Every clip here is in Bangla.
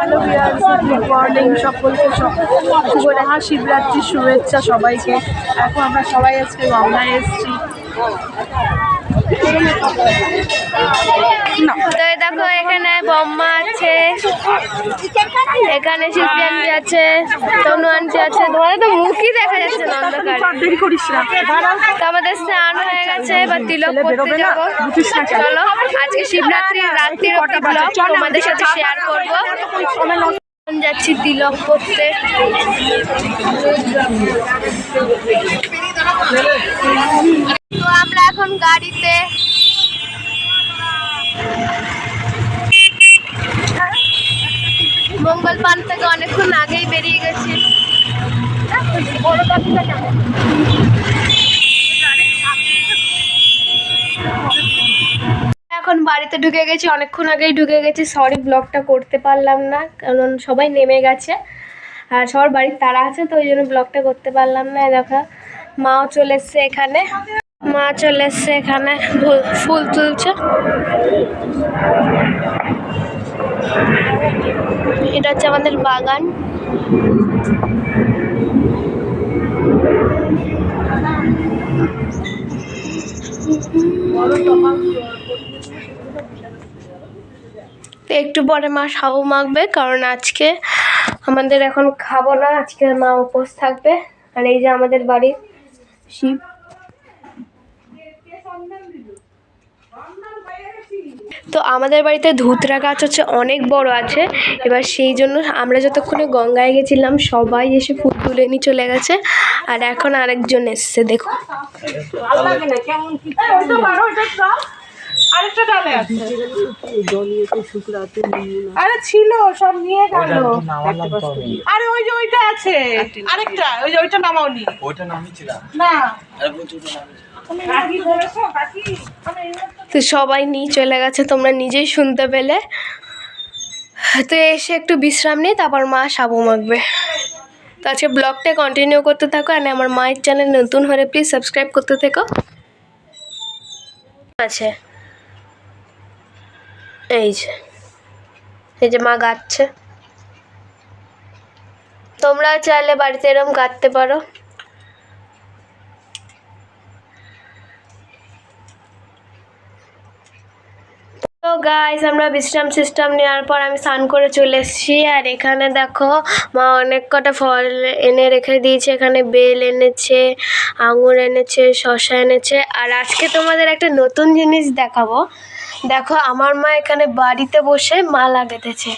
হ্যালো ভিউয়ার্স, গুড মর্নিং সকলকে। শুভ মহাশিবরাত্রির শুভেচ্ছা সবাইকে। এখন আমরা সবাই আজকে গঙ্গায় এসেছি। তো দেখো এখানে বম্মা আছে, এখানে শিল্পী আন্টি আছে, তনু আন্টি আছে। তোমাদের তো মুখই দেখা যাচ্ছে না অন্ধকারে। তো আমাদের স্নান হয়ে গেছে, এবার তিলক করতে যাবো। চলো আজকে শিবরাত্রির রাত্রির একটি ব্লগ তোমাদের সাথে শেয়ার করবো। যাচ্ছি তিলক করতে। তো আমরা এখন গাড়িতে মঙ্গল পান থেকে অনেকক্ষণ আগেই বেরিয়ে গেছি। এখন বাড়িতে ঢুকে গেছি, অনেকক্ষণ আগেই ঢুকে গেছি। সরি ব্লগটা করতে পারলাম না, কারণ সবাই নেমে গেছে আর সবার বাড়ির তারা আছে, তো ওই জন্য ব্লগটা করতে পারলাম না। দেখো মাও চলে এসছে এখানে, মা চলে এসছে এখানে ফুল তুলছে। এটা হচ্ছে আমাদের বাগান। একটু পরে মা সাবু মাখবে, কারণ আজকে আমাদের এখন খাবো না, আজকে মা উপোস থাকবে। আর এই যে আমাদের বাড়ির শিব। তো আমাদের বাড়িতে ধুতরা গাছ হচ্ছে অনেক বড় আছে। এবার সেই জন্য আমরা যতক্ষণে গঙ্গায় গেছিলাম সবাই এসে ফুল তুলে নিয়ে চলে গেছে, আর এখন আরেকজন এসছে। দেখো আরেকটা ডালে আছে, আরে ছিল সব নিয়ে গেল। আরে ওই যে ওইটা আছে, আরেকটা ওই যে ওইটা নামাওনি, ওইটা নামিয়েছিলাম না। তো সবাই নিয়ে চলে গেছে, তোমরা নিজেই শুনতে পেলে। তো এসে একটু বিশ্রাম নিই, তারপর মা সাবু মাখবে। তো আজকে ব্লগটা কন্টিনিউ করতে থাকো, আর আমার মায়ের চ্যানেল নতুন হলে প্লিজ সাবস্ক্রাইব করতে থেকো। আছে এই যে মা গাচ্ছে, তোমরা চাইলে বাড়িতে এরকম গাঁথতে পারো। তো গাইস, আমরা বিশ্রাম নেওয়ার পর আমি স্নান করে চলে এসেছি। আর এখানে দেখো মা অনেক কটা ফল এনে রেখে দিয়েছে। এখানে বেল এনেছে, আঙুর এনেছে, শসা এনেছে। আর আজকে তোমাদের একটা নতুন জিনিস দেখাবো। দেখো আমার মা এখানে বাড়িতে বসে মালা গেঁথেছে,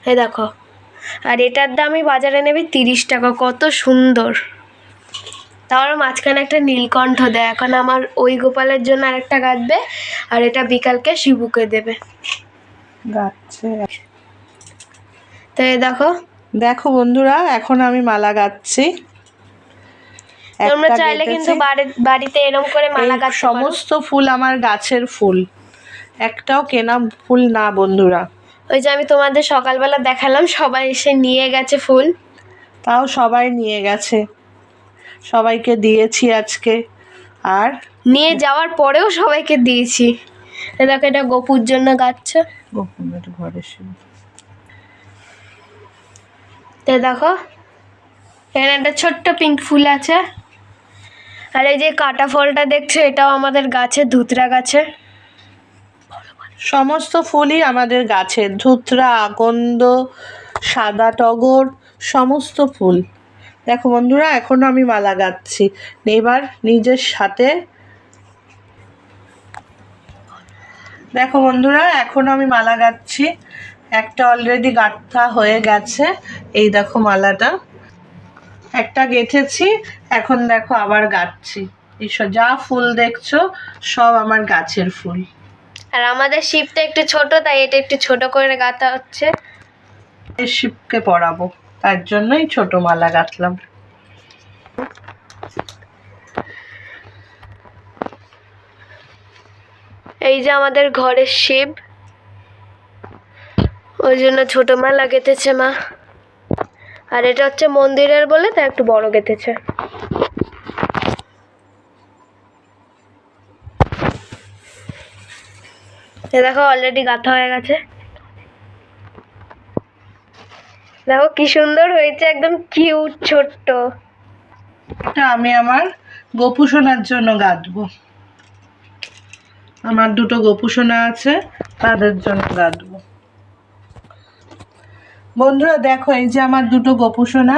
এই দেখো। আর এটার দামই বাজারে নেবে 30 টাকা। কত সুন্দর। তারপর মাঝখানে একটা নীলকণ্ঠ দেয়। এখন আমার ওই গোপালের জন্য আরেকটা গাঁথবে, আর এটা বিকালকে শিবুকে দেবে। গাচ্ছে তো এই দেখো দেখো বন্ধুরা, এখন আমি মালা গাচ্ছি। তোমরা চাইলে কিন্তু বাড়িতে এরকম করে মালা গাঁথতে পারো। সমস্ত ফুল আমার গাছের ফুল, একটাও কেনা ফুল না বন্ধুরা। ওই যে আমি তোমাদের সকালবেলা দেখালাম, সবাই এসে নিয়ে গেছে ফুল। তাও সবাই নিয়ে গেছে, সবাইকে দিয়েছি আজকে। আর নিয়ে যাওয়ার পরেও সবাইকে দিয়েছি। দেখো এটা গোপুর জন্য গাচ্ছে। গোপুর ঘরে তো দেখো এখানে একটা ছোট্ট পিঙ্ক ফুল আছে। আর এই যে কাটা ফলটা দেখছো, এটাও আমাদের গাছে, ধুতরা গাছে। সমস্ত ফুলই আমাদের গাছের, ধুতরা, আকন্দ, সাদা টগর, সমস্ত ফুল। দেখো বন্ধুরা, এখনো আমি মালা গাচ্ছি। এবার নিজের সাথে দেখো বন্ধুরা, এখনো আমি মালা গাচ্ছি। একটা অলরেডি গাঁথা হয়ে গেছে, এই দেখো মালাটা একটা গেঁথেছি। এখন দেখো আবার গাচ্ছি। এইসব যা ফুল দেখছো সব আমার গাছের ফুল। আর আমাদের শিবটা একটু ছোট, তাই এটা একটু ছোট করে গাঁথা হচ্ছে। শিবকে পরাবো, তার জন্যই ছোট মালা গাঁথলাম। এই যে আমাদের ঘরের শিব, ওই জন্য ছোট মালা গেঁথেছে মা। আর এটা হচ্ছে মন্দিরের বলে, তাই একটু বড় গেঁথেছে। দেখো অলরেডি গাঁথা হয়ে গেছে। দেখো কি সুন্দর হয়েছে, একদম কিউট ছোট্ট। এটা আমি আমার গোপুসোনার জন্য গাঁথবো। আমার দুটো গোপুসোনা আছে, তাদের জন্য গাঁথবো। বন্ধুরা দেখো, এই যে আমার দুটো গোপুসোনা,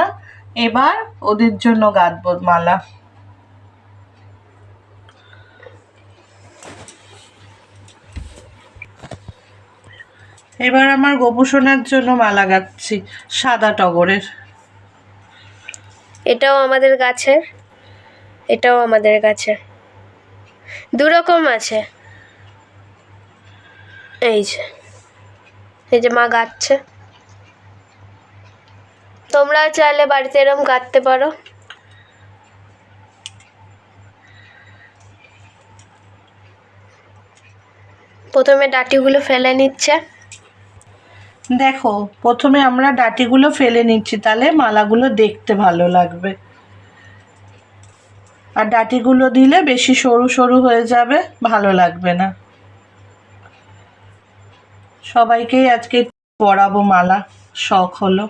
এবার ওদের জন্য গাঁথবো মালা। এবার আমার গোপুসোনার জন্য মালা গাঁথছি সাদা টগরের। এটাও আমাদের গাছের, এটাও আমাদের গাছের, দু রকম আছে। এই যে মা গাচ্ছে। তোমরা চাইলে বাড়িতে এরকম গাঁথতে পারো। প্রথমে ডাঁটিগুলো ফেলে নিচ্ছে। দেখো, প্রথমে আমরা ডাঁটিগুলো ফেলে নিচ্ছি, তাহলে মালাগুলো দেখতে ভালো লাগবে। আর ডাঁটিগুলো দিলে বেশি সরু সরু হয়ে যাবে, ভালো লাগবে না। সবাইকেই আজকে পরাবো মালা, শখ হলো।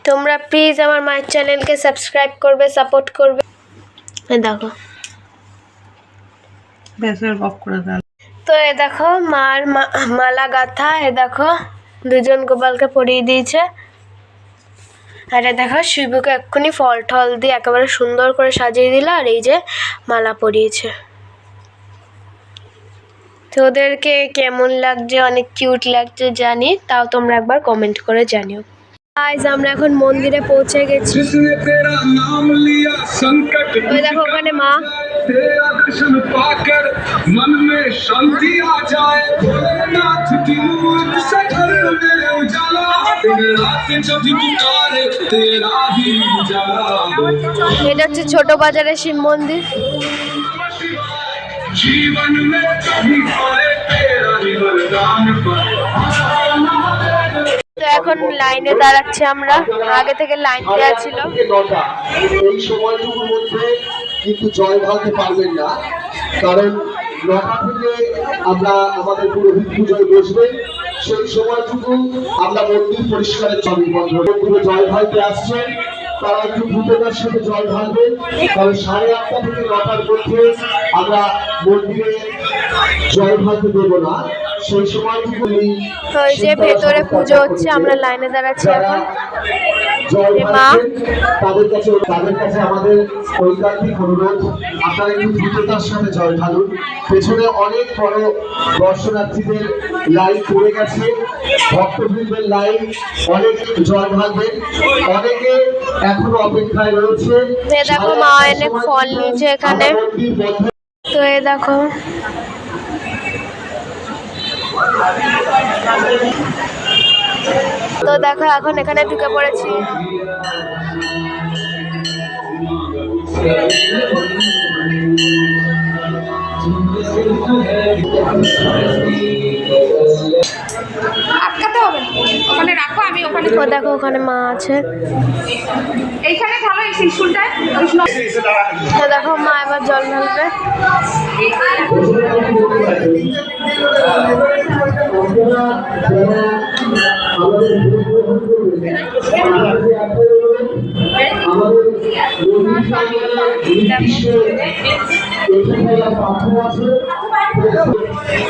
তোমরা প্লিজ আমার মায়ের চ্যানেলকে সাবস্ক্রাইব করবে, সাপোর্ট করবে। দেখো বেসের বক করে দাও। তো এ দেখো মার মালা গাঁথা, এ দেখো দুজন গোপালকে পরিয়ে দিয়েছে। আর এ দেখো শিবুকে এক্ষুনি ফল টল দিয়ে একেবারে সুন্দর করে সাজিয়ে দিল, আর এই যে মালা পরিয়েছে। তো ওদেরকে কেমন লাগছে, অনেক কিউট লাগছে জানি, তাও তোমরা একবার কমেন্ট করে জানিও। গাইস আমরা এখন মন্দিরে পৌঁছে গেছি। ওই দেখো ওখানে মা। এটা হচ্ছে ছোট বাজারের শিব মন্দির। জীবন মে কভি পায়ে তেরা হি বরদান তো এখন লাইনে দাঁড়াচ্ছি আমরা, আগে থেকে লাইন দেওয়া ছিল। এই সময়টুকুর মধ্যে কিন্তু জয় ঢালতে পারবেন না, কারণ 9টা থেকে আমরা আমাদের পুরোহিত পুজোয় বসবে। সেই সময়টুকু আমরা মন্দির পরিষ্কারের ছবি বন্ধ মন্দিরে জয় ঢালতে আসছেন, তারা একটু দ্রুততার সাথে জল ঢালবেন, কারণ 8:30 থেকে 9টার মধ্যে আমরা মন্দিরে জল ঢালতে দেবো না। সেই সময়টুকু ওই যে ভেতরে পুজো হচ্ছে, আমরা লাইনে দাঁড়াচ্ছি এখন। জল ঢালছেন তাদের কাছে আমাদের ঐকান্তিক অনুরোধ, আপনারা একটু দ্রুততার সাথে জল ঢালুন। পেছনে অনেক বড় দর্শনার্থীদের লাইন পড়ে গেছে, ভক্তবৃন্দের লাইন, অনেক জল ঢালবেন, অনেকে এখনো অপেক্ষায় রয়েছে। দেখো মা অনেক ফল নিয়েছে এখানে। তো এ দেখো তো দেখো এখন এখানে ঢুকে পড়েছি। আটকাতে হবে না, ওখানে রাখো, আমি ওখানে। তো দেখো ওখানে মা আছে, এইখানে ঢালো, এই ত্রিশূলটায়। তো দেখো মা এবার জল ঢালবে।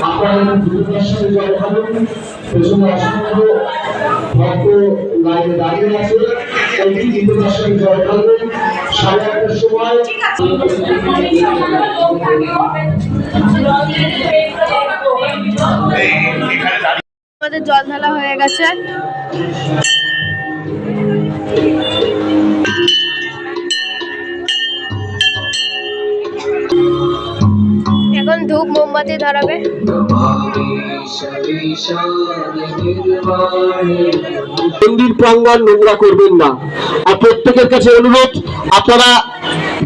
আপনারা দ্রুততার সাথে জল ঢালুন। পেছনে অসংখ্য ভক্ত লাইনে দাঁড়িয়ে আছে, একটি দ্রুততার সাথে জল ঢালবেন। 8:30টার সময় আমাদের জল ঢালা হয়ে গেছে। এখন ধূপ মোমবাতি ধরাবে। মন্দির প্রাঙ্গণ নোংরা করবেন না। আর প্রত্যেকের কাছে অনুরোধ, আপনারা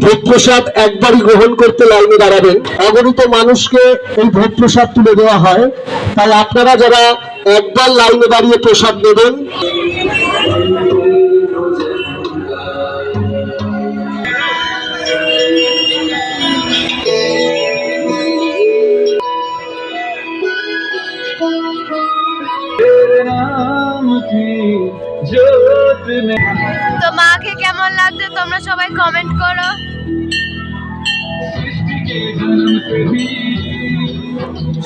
ভোগ প্রসাদ একবারই গ্রহণ করতে লাইনে দাঁড়াবেন। অগণিত মানুষকে এই ভোগ প্রসাদ তুলে দেওয়া হয়, তাই আপনারা যারা একবার লাইনে দাঁড়িয়ে প্রসাদ নেবেন। তো মাকে কেমন লাগছে তোমরা সবাই কমেন্ট করো।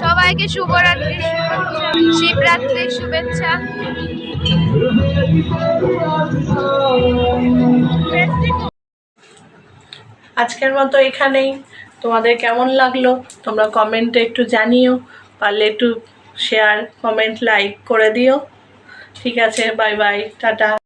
সবাইকে শুভরাত্রি শুভেচ্ছা, শিবরাত্রির শুভেচ্ছা। আজকের মতো এখানেই। তোমাদের কেমন লাগলো তোমরা কমেন্টে একটু জানিও, পারলে একটু শেয়ার কমেন্ট লাইক করে দিও। ঠিক আছে, বাই বাই, টাটা।